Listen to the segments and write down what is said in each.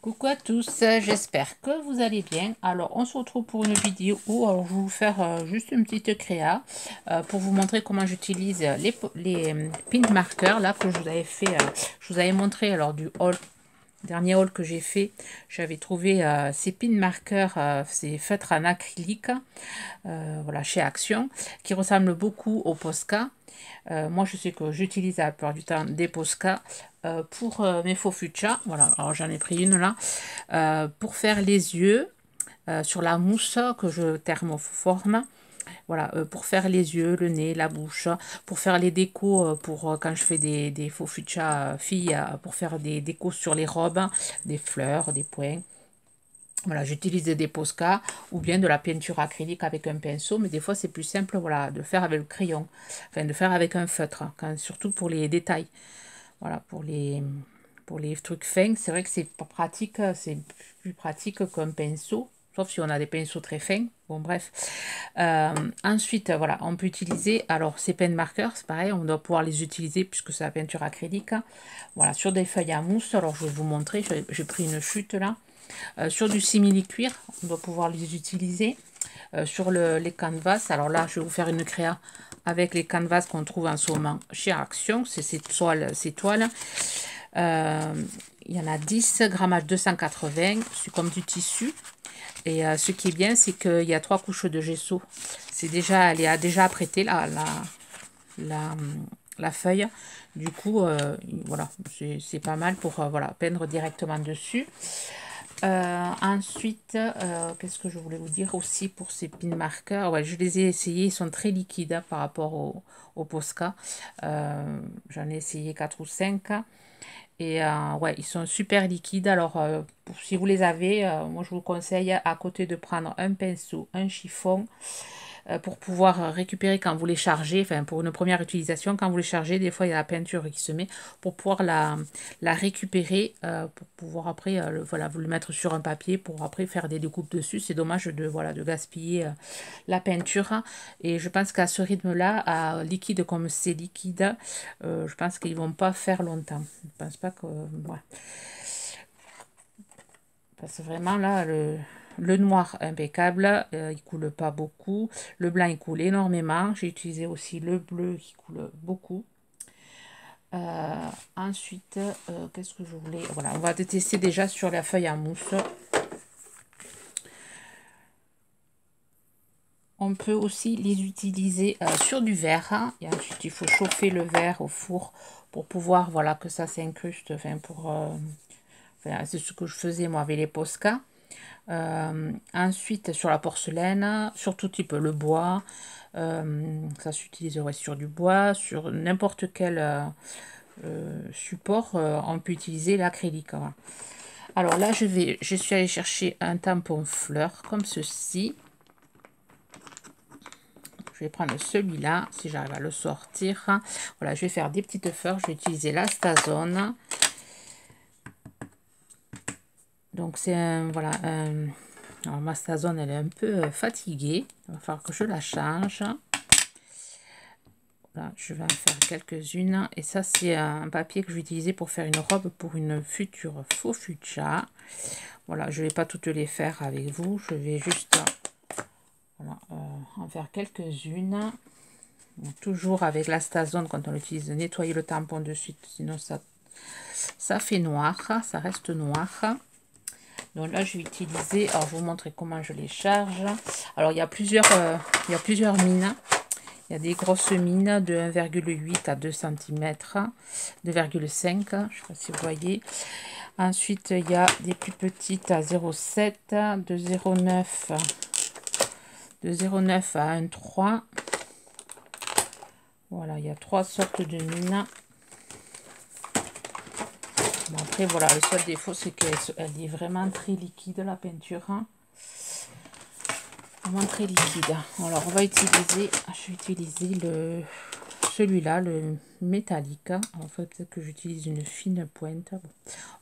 Coucou à tous, j'espère que vous allez bien. Alors on se retrouve pour une vidéo où alors, je vais vous faire juste une petite créa pour vous montrer comment j'utilise les pin markers là que je vous avais fait, je vous avais montré alors du haul, dernier haul que j'ai fait. J'avais trouvé ces pin markers, ces feutres en acrylique, voilà, chez Action, qui ressemblent beaucoup au Posca. Moi, je sais que j'utilise la plupart du temps des Posca pour mes faux fuchsia. Voilà, alors j'en ai pris une là pour faire les yeux sur la mousse que je thermoforme. Voilà, pour faire les yeux, le nez, la bouche, pour faire les décos, pour quand je fais des faux fuchsia filles, pour faire des décos sur les robes, des fleurs, des points. Voilà, j'utilise des Posca ou bien de la peinture acrylique avec un pinceau, mais des fois c'est plus simple, voilà, de faire avec le crayon, enfin de faire avec un feutre, surtout pour les détails. Voilà, pour les trucs fins, c'est vrai que c'est pas pratique, c'est plus pratique qu'un pinceau, sauf si on a des pinceaux très fins. Bon, bref. Ensuite, voilà, on peut utiliser, alors ces pen markers, c'est pareil, on doit pouvoir les utiliser puisque c'est la peinture acrylique. Voilà, sur des feuilles à mousse, alors je vais vous montrer, j'ai pris une chute là. Sur du simili-cuir, on doit pouvoir les utiliser. Sur les canvas, alors là, je vais vous faire une créa avec les canvas qu'on trouve en ce moment chez Action, c'est ces toiles. Il y en a 10, grammage 280, c'est comme du tissu. Et ce qui est bien, c'est qu'il y a 3 couches de gesso. Elle est déjà apprêtée la feuille. Du coup, voilà, c'est pas mal pour voilà, peindre directement dessus. Ensuite, qu'est-ce que je voulais vous dire aussi pour ces pin markers? Ouais, je les ai essayés, ils sont très liquides hein, par rapport au Posca. J'en ai essayé 4 ou 5. Et ouais, ils sont super liquides. Alors, si vous les avez, moi je vous conseille à côté de prendre un pinceau, un chiffon, pour pouvoir récupérer quand vous les chargez, enfin pour une première utilisation, quand vous les chargez, des fois il y a la peinture qui se met, pour pouvoir la récupérer, pour pouvoir après voilà, vous le mettre sur un papier, pour après faire des découpes dessus. C'est dommage de, voilà, de gaspiller la peinture. Et je pense qu'à ce rythme-là, à liquide comme c'est liquide, je pense qu'ils vont pas faire longtemps. Je pense pas que... ouais. Parce que vraiment là, le noir impeccable, il coule pas beaucoup. Le blanc il coule énormément. J'ai utilisé aussi le bleu qui coule beaucoup. Ensuite, qu'est-ce que je voulais? Voilà, on va tester déjà sur la feuille en mousse. On peut aussi les utiliser sur du verre. Hein, et ensuite, il faut chauffer le verre au four pour pouvoir, voilà, que ça s'incruste. Enfin, enfin, c'est ce que je faisais moi avec les Posca. Ensuite, sur la porcelaine, sur tout type, le bois, ça s'utiliserait sur du bois, sur n'importe quel support, on peut utiliser l'acrylique. Voilà. Alors là, je suis allée chercher un tampon fleur comme ceci. Je vais prendre celui-là, si j'arrive à le sortir. Voilà, je vais faire des petites fleurs. Je vais utiliser la Stazone. Donc c'est un, voilà, alors ma Stazone, elle est un peu fatiguée. Il va falloir que je la change. Là, je vais en faire quelques-unes. Et ça, c'est un papier que je vais utiliser pour faire une robe pour une future faux fuchsia. Voilà, je ne vais pas toutes les faire avec vous. Je vais juste voilà, en faire quelques-unes. Toujours avec la Stazone, quand on l'utilise, nettoyer le tampon de suite. Sinon, ça fait noir. Ça reste noir. Donc là, je vais utiliser... Alors, je vais vous montrer comment je les charge. Alors, il y a plusieurs mines. Il y a des grosses mines de 1,8 à 2 cm, 2,5, je ne sais pas si vous voyez. Ensuite, il y a des plus petites à 0,7, de 0,9 à 1,3. Voilà, il y a 3 sortes de mines. Bon, après, voilà, le seul défaut, c'est qu'elle est vraiment très liquide, la peinture. Vraiment très liquide. Alors, on va utiliser, je vais utiliser celui-là, le métallique. En fait, peut-être que j'utilise une fine pointe. Bon,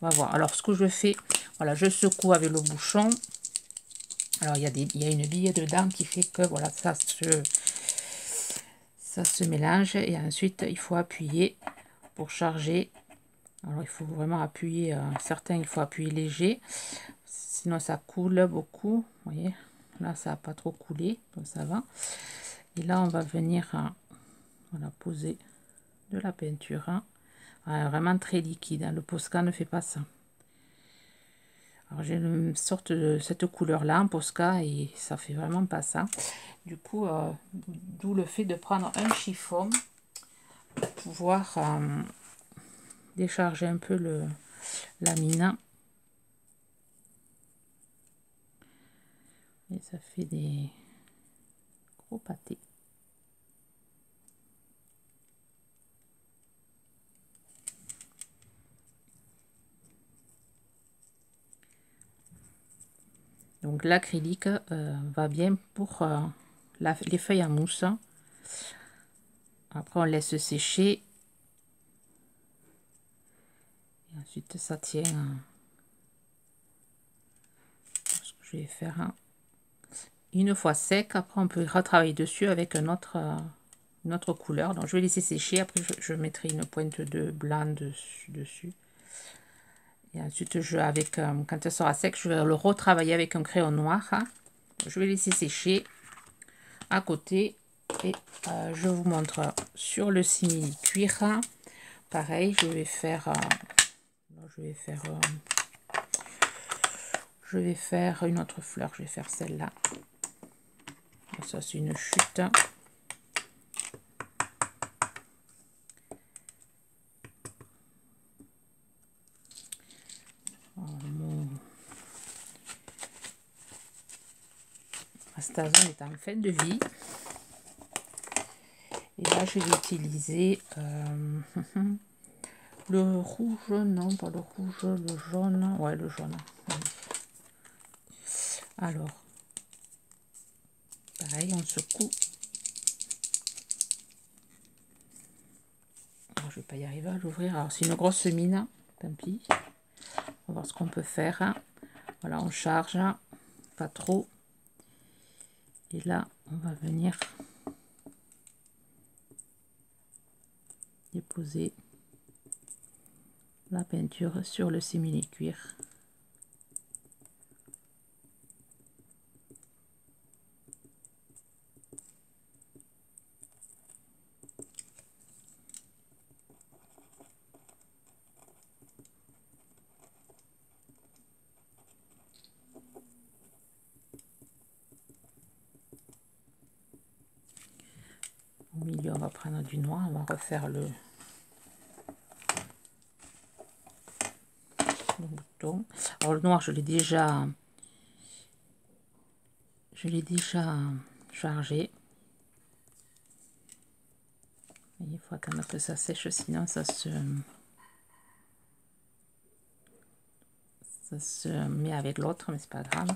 on va voir. Alors, ce que je fais, voilà, je secoue avec le bouchon. Alors, il y a une bille dedans qui fait que, voilà, ça se mélange. Et ensuite, il faut appuyer pour charger. Alors il faut vraiment appuyer, certains il faut appuyer léger, sinon ça coule beaucoup. Vous voyez, là ça n'a pas trop coulé, donc ça va. Et là on va venir voilà, poser de la peinture, vraiment très liquide, hein. Le Posca ne fait pas ça. Alors j'ai une sorte de cette couleur là en Posca et ça fait vraiment pas ça. Du coup, d'où le fait de prendre un chiffon pour pouvoir décharger un peu la mine. Et ça fait des gros pâtés. Donc l'acrylique va bien pour les feuilles à mousse. Après on laisse sécher. Et ensuite ça tient. Ce que je vais faire une fois sec. Après on peut retravailler dessus avec une autre couleur. Donc je vais laisser sécher. Après je mettrai une pointe de blanc dessus. Et ensuite quand elle sera sec, je vais le retravailler avec un crayon noir. Je vais laisser sécher à côté. Et je vous montre sur le simili cuir. Pareil, je vais faire une autre fleur. Je vais faire celle-là. Ça c'est une chute. Mon Astazon est en fin de vie. Et là je vais utiliser le rouge, non pas le rouge, le jaune. Ouais, le jaune. Alors, pareil, on secoue. Alors, je vais pas y arriver à l'ouvrir. Alors, c'est une grosse mine, tant pis. On va voir ce qu'on peut faire. Voilà, on charge, pas trop. Et là, on va venir déposer la peinture sur le simili cuir. Au milieu, on va prendre du noir, on va refaire le bouton. Alors le noir, je l'ai déjà chargé. Et il faut attendre que ça sèche, sinon ça se met avec l'autre, mais c'est pas grave.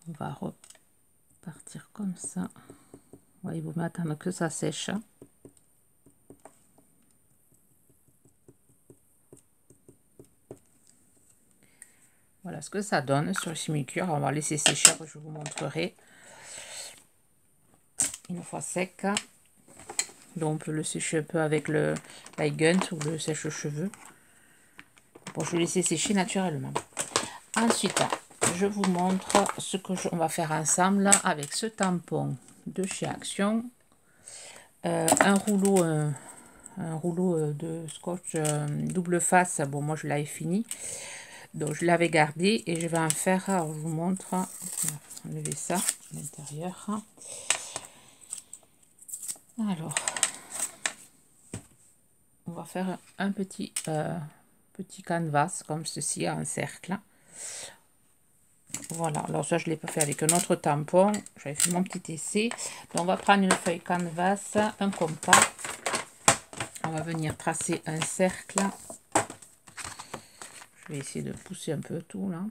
On va repartir comme ça. Ouais, il vaut mieux attendre que ça sèche. Voilà ce que ça donne sur le simili-cuir. On va laisser sécher, je vous montrerai une fois sec. Donc on peut le sécher un peu avec le light gun ou le sèche-cheveux. Bon, je vais laisser sécher naturellement. Ensuite, je vous montre ce que on va faire ensemble avec ce tampon de chez Action, un rouleau de scotch double face. Bon, moi je l'avais fini, donc je l'avais gardé et je vais en faire. Alors, je vous montre. On va enlever ça à l'intérieur. Alors, on va faire un petit canvas comme ceci en cercle. Voilà, alors ça je l'ai pas fait avec un autre tampon, j'avais fait mon petit essai. Donc on va prendre une feuille canvas, un compas, on va venir tracer un cercle. Je vais essayer de pousser un peu tout là.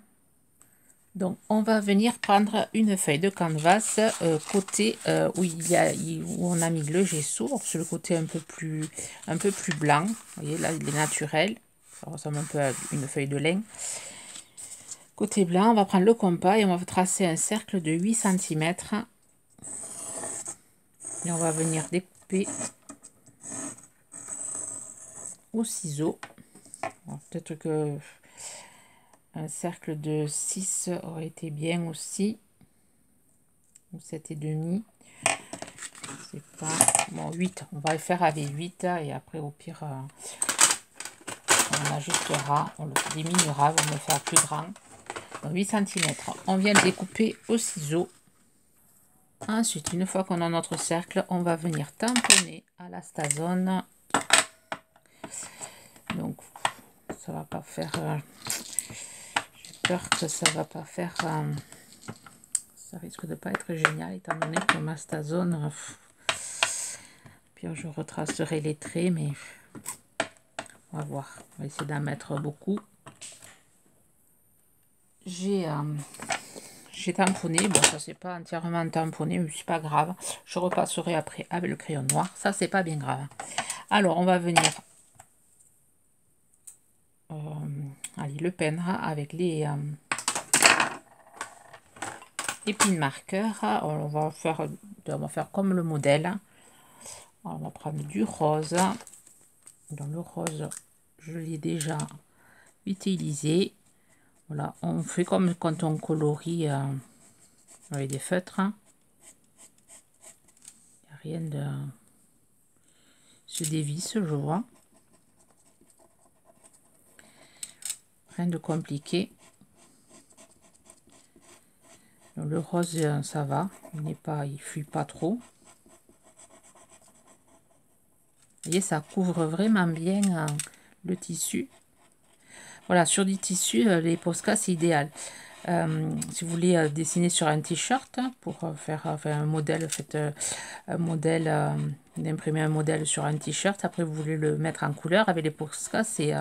Donc on va venir prendre une feuille de canvas côté où on a mis le gesso, sur le côté un peu plus blanc. Vous voyez là il est naturel, ça ressemble un peu à une feuille de lin. Côté blanc, on va prendre le compas et on va tracer un cercle de 8 cm. Et on va venir découper au ciseau. Peut-être que un cercle de 6 aurait été bien aussi. Ou 7,5. C'est pas... Bon, 8. On va le faire avec 8. Et après, au pire, on ajustera. On le diminuera. On va le faire plus grand. Donc, 8 cm. On vient le découper au ciseau. Ensuite, une fois qu'on a notre cercle, on va venir tamponner à la stazone. Donc, ça va pas faire... j'ai peur que ça va pas faire... ça risque de pas être génial, étant donné que ma stazone... puis je retracerai les traits, mais... on va voir. On va essayer d'en mettre beaucoup. J'ai tamponné. Bon, ça c'est pas entièrement tamponné, mais c'est pas grave. Je repasserai après avec le crayon noir. Ça, c'est pas bien grave. Alors, on va venir... allez, le peindre avec les pin marqueurs. On va faire comme le modèle. On va prendre du rose. Donc le rose, je l'ai déjà utilisé. Voilà, on fait comme quand on colorie avec des feutres. Il n'y a rien de... se dévisse, je vois. Rien de compliqué. Donc, le rose, ça va. Il fuit pas trop. Vous voyez, ça couvre vraiment bien le tissu. Voilà, sur des tissus, les Posca, c'est idéal. Si vous voulez dessiner sur un t-shirt pour faire un modèle, faites un modèle, d'imprimer un modèle sur un t-shirt. Après, vous voulez le mettre en couleur avec les Posca, c'est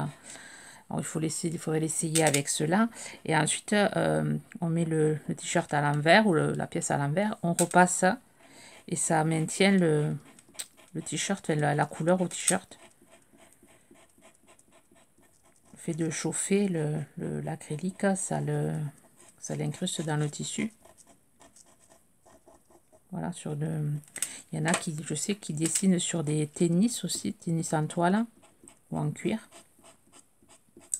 il faudrait l'essayer avec cela. Et ensuite, on met le t-shirt à l'envers ou la pièce à l'envers, on repasse et ça maintient le t-shirt, la couleur au t-shirt. Fait de chauffer l'acrylique, ça l'incruste dans le tissu. Voilà, il y en a qui, je sais, qui dessinent sur des tennis aussi, tennis en toile ou en cuir.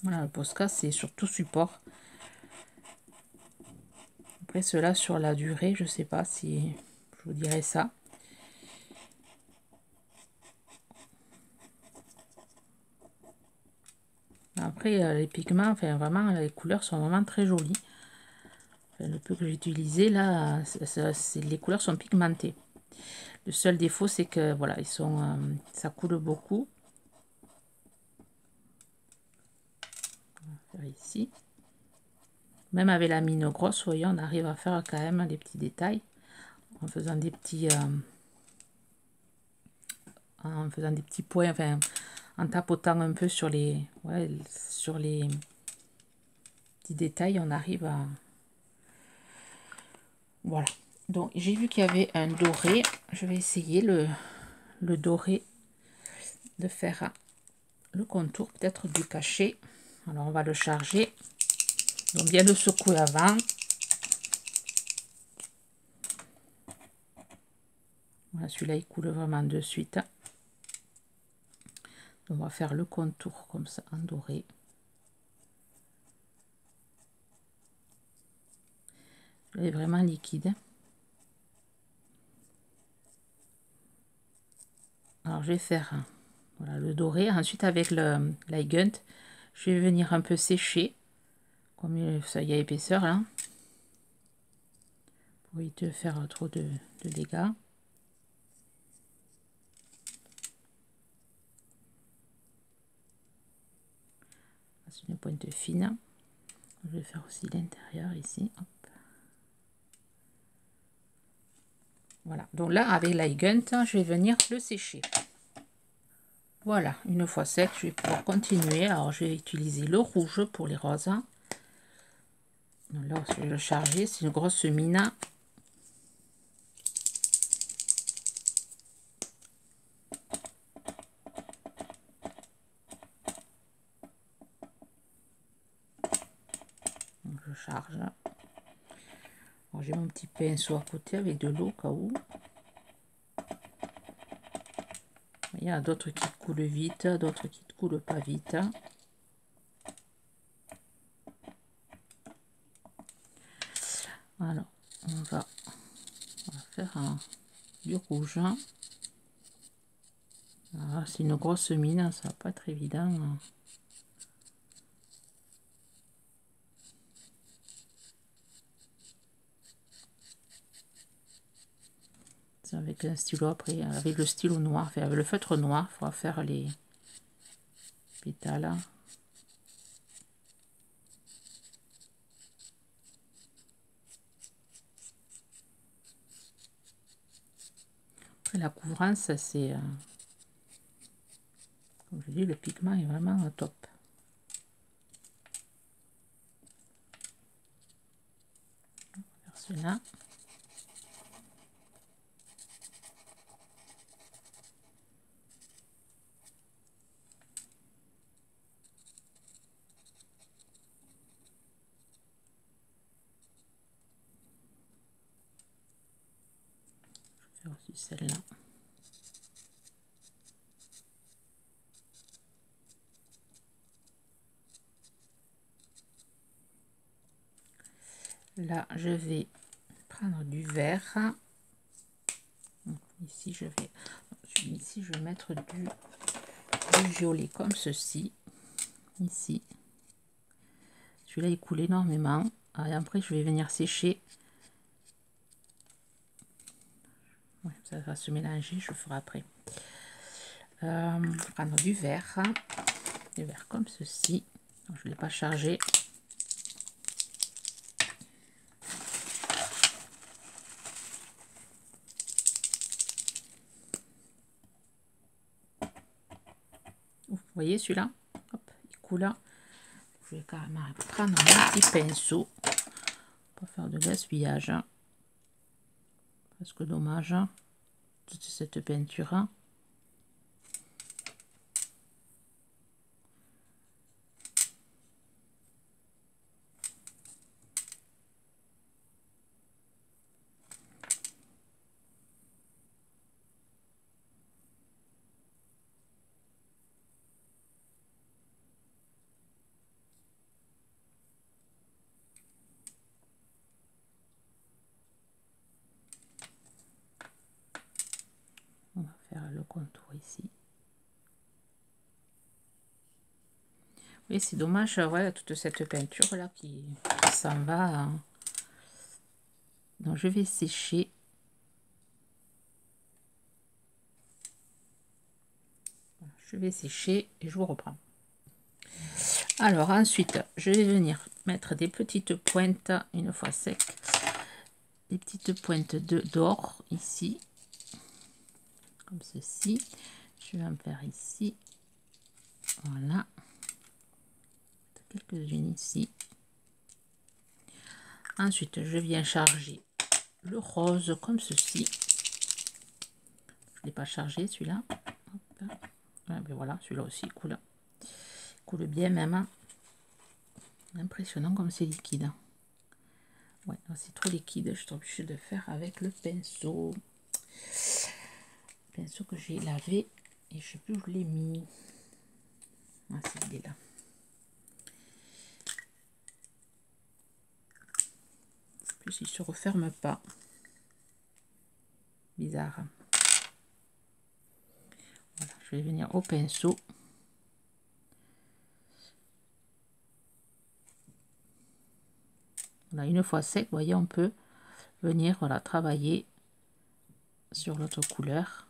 Voilà, le Posca, c'est sur tout support. Après, cela sur la durée, je sais pas si je vous dirais ça. Après, les pigments, enfin vraiment, les couleurs sont vraiment très jolies. Enfin, le peu que j'ai utilisé là, les couleurs sont pigmentées. Le seul défaut, c'est que voilà, ça coule beaucoup. On va faire ici. Même avec la mine grosse, vous voyez, on arrive à faire quand même des petits détails en faisant des petits points, enfin en tapotant un peu sur les petits détails, on arrive à... Voilà. Donc j'ai vu qu'il y avait un doré. Je vais essayer le doré de faire le contour, peut-être du cachet. Alors on va le charger. Donc bien le secouer avant. Voilà, celui-là il coule vraiment de suite. On va faire le contour comme ça en doré. Il est vraiment liquide. Alors je vais faire voilà, le doré. Ensuite avec l'Eigent, je vais venir un peu sécher. Comme ça y a épaisseur là. Pour éviter de faire trop de dégâts. C'est une pointe fine. Je vais faire aussi l'intérieur ici. Hop. Voilà, donc là avec l'Eigent, je vais venir le sécher. Voilà, une fois sec, je vais pouvoir continuer. Alors je vais utiliser le rouge pour les roses. Donc là, je vais le charger, c'est une grosse mine. Donc, je charge. J'ai mon petit pinceau à côté avec de l'eau au cas où. Il y a d'autres qui coulent vite, d'autres qui ne coulent pas vite. Alors, on va faire du rouge. C'est une grosse mine, ça va pas être évident. C'est avec un stylo après, avec le stylo noir, enfin avec le feutre noir, il faudra faire les pétales. Après la couvrance, c'est comme je dis, le pigment est vraiment top. On va faire cela. Je vais faire aussi celle-là. Là, je vais prendre du vert. Ici, je vais mettre du violet comme ceci. Ici. Celui-là, il coule énormément. Et après, je vais venir sécher. Ouais, ça va se mélanger, je le ferai après. Prendre du vert comme ceci. Donc, je ne l'ai pas chargé. Vous voyez celui-là, il coule. Je vais carrément prendre un petit pinceau pour faire de gaspillage. Parce que dommage, toute cette peinture. On va faire le contour ici. Oui, c'est dommage, voilà, toute cette peinture là qui s'en va. Donc je vais sécher. Je vais sécher et je vous reprends. Alors ensuite, je vais venir mettre des petites pointes une fois sec. Des petites pointes d'or ici. Comme ceci. Je vais en faire ici. Voilà. Quelques-unes ici. Ensuite, je viens charger le rose comme ceci. Je ne l'ai pas chargé celui-là. Ah, ben voilà, celui-là aussi coule. Coule bien même. Impressionnant comme c'est liquide. Ouais, c'est trop liquide. Je suis obligée de faire avec le pinceau. Le pinceau que j'ai lavé. Et je sais plus où je l'ai mis. Ah, c'est là. En plus, il se referme pas. Bizarre. Voilà, je vais venir au pinceau. Voilà, une fois sec, vous voyez, on peut venir voilà, travailler sur l'autre couleur.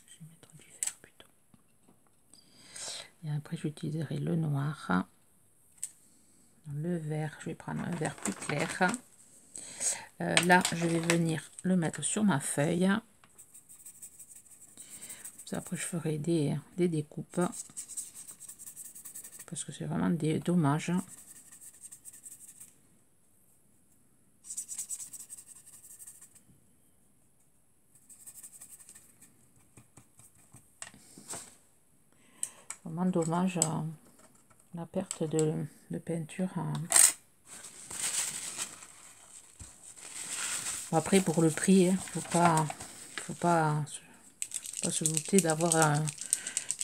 Je vais mettre du vert plutôt. Et après, j'utiliserai le noir. Le vert, je vais prendre un vert plus clair. Là, je vais venir le mettre sur ma feuille. Après, je ferai des découpes. Parce que c'est vraiment des dommages. Vraiment dommage la perte de peinture. Après, pour le prix, hein, faut pas se douter d'avoir un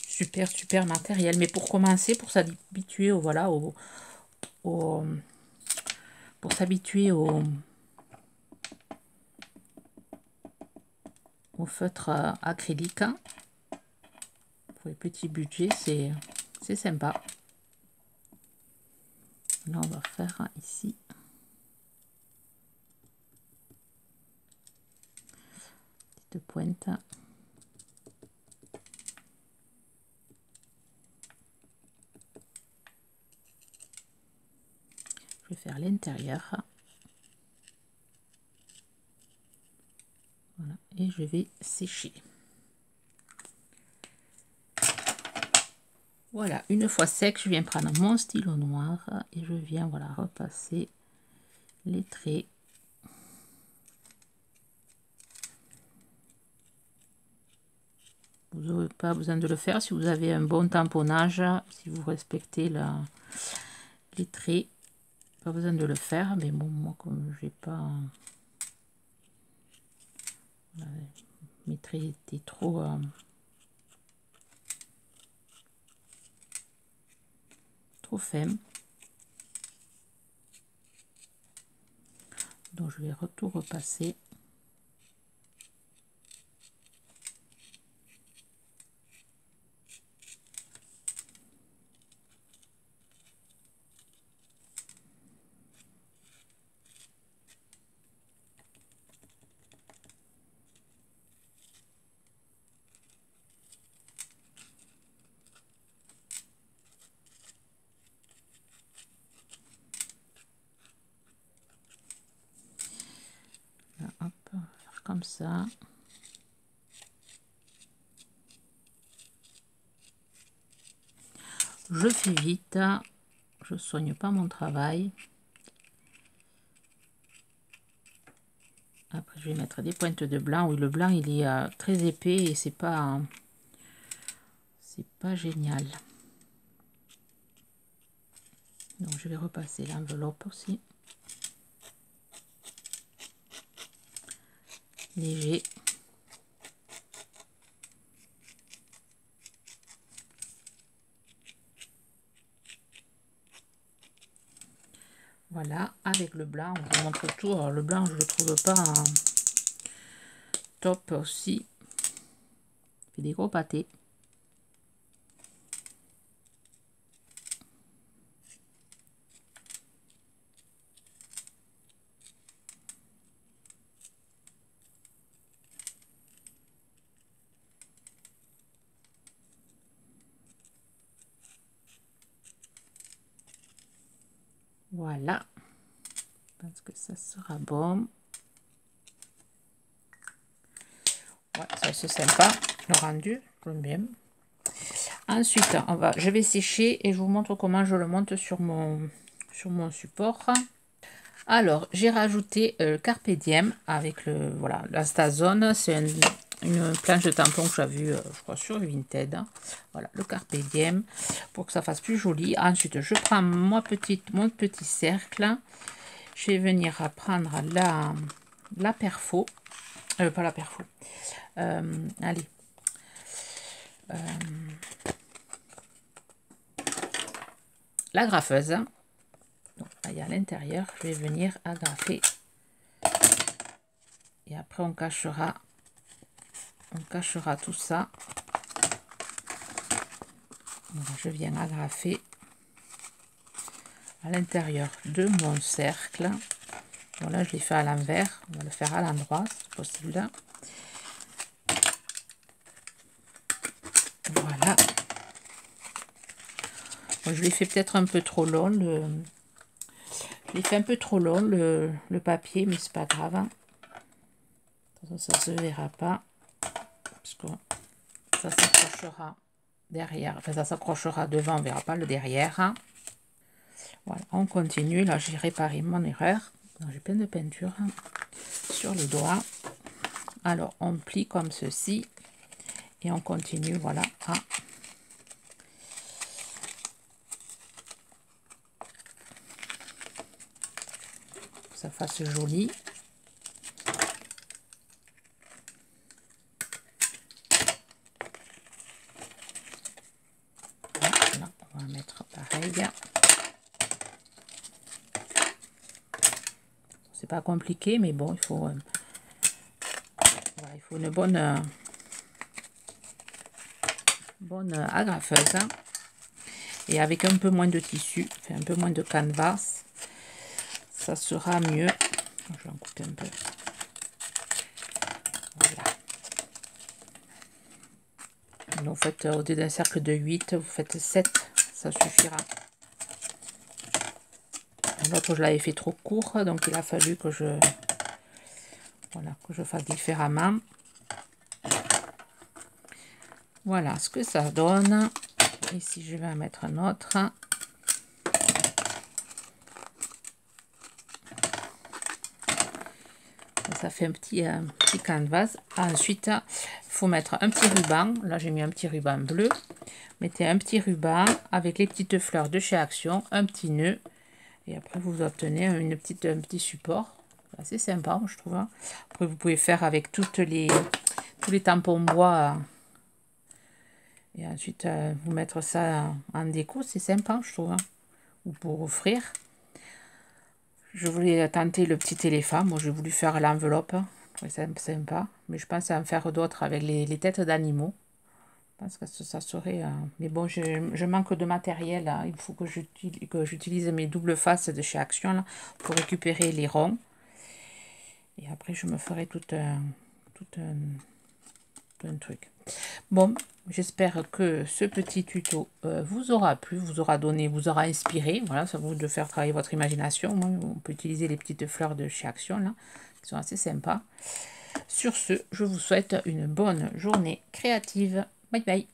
super matériel. Mais pour commencer, pour s'habituer au voilà pour s'habituer au feutre acrylique, hein, pour les petits budgets, c'est sympa. Là, on va faire ici petite pointe. Je vais faire l'intérieur. Voilà, et je vais sécher. Voilà, une fois sec, je viens prendre mon stylo noir et je viens voilà repasser les traits. Vous n'aurez pas besoin de le faire si vous avez un bon tamponnage, si vous respectez les traits. Pas besoin de le faire, mais bon, moi comme j'ai pas... mes traits étaient trop... fins. Donc je vais tout repasser. Là, hop, on va faire comme ça. Je fais vite, je soigne pas mon travail. Après, je vais mettre des pointes de blanc. Oui, le blanc, il est très épais et c'est pas génial. Donc, je vais repasser l'enveloppe aussi. Léger. Voilà, avec le blanc, on vous montre tout. Alors, le blanc, je le trouve pas top aussi. Il fait des gros pâtés. Voilà. Je pense que ça sera bon. Ouais, ça c'est sympa. Le rendu, j'aime bien. Ensuite, je vais sécher et je vous montre comment je le monte sur mon support. Alors, j'ai rajouté Carpe Diem avec voilà, la Stazone. C'est une planche de tampon que j'ai vue, je crois, sur Vinted. Voilà, le Carpe Diem pour que ça fasse plus joli. Ensuite, je prends mon petit cercle. Je vais venir prendre la perfo. Pas la perfo. Allez. La graffeuse. Donc, là, à l'intérieur, je vais venir agrafer. Et après, on cachera tout ça. Voilà, je viens agrafer à l'intérieur de mon cercle. Voilà, je l'ai fait à l'envers. On va le faire à l'endroit, si possible. Voilà. Bon, je l'ai fait peut-être un peu trop long. Je l'ai fait un peu trop long, le papier, mais c'est pas grave. Ça ne se verra pas. Parce que ça s'accrochera derrière. Enfin, ça s'accrochera devant, on ne verra pas le derrière. Voilà, on continue. Là, j'ai réparé mon erreur. J'ai plein de peinture sur le doigt. Alors, on plie comme ceci. Et on continue, voilà, fasse joli. Voilà, on va mettre pareil. C'est pas compliqué, mais bon, il faut une bonne agrafeuse, hein. Et avec un peu moins de tissu, enfin un peu moins de canvas, ça sera mieux. Je vais en couper un peu. Voilà. Donc, vous faites au lieu d'un cercle de 8, vous faites 7, ça suffira. L'autre, je l'avais fait trop court, donc il a fallu que je fasse différemment. Voilà ce que ça donne. Ici, je vais en mettre un autre. Ça fait un petit canvas. Ensuite, il faut mettre un petit ruban. Là, j'ai mis un petit ruban bleu. Mettez un petit ruban avec les petites fleurs de chez Action, un petit nœud. Et après, vous obtenez un petit support. C'est assez sympa, je trouve. Après, vous pouvez faire avec tous les tampons bois. Et ensuite, vous mettre ça en déco, c'est sympa, je trouve. Ou pour offrir. Je voulais tenter le petit éléphant. Moi, j'ai voulu faire l'enveloppe. C'est sympa. Mais je pense à en faire d'autres avec les têtes d'animaux. Je pense que ça serait... Mais bon, je manque de matériel. Là. Il faut que j'utilise mes doubles faces de chez Action là, pour récupérer les ronds. Et après, je me ferai tout un truc. Bon, j'espère que ce petit tuto vous aura plu, vous aura inspiré. Voilà, ça vous de faire travailler votre imagination. On peut utiliser les petites fleurs de chez Action là, qui sont assez sympas. Sur ce, je vous souhaite une bonne journée créative. Bye bye.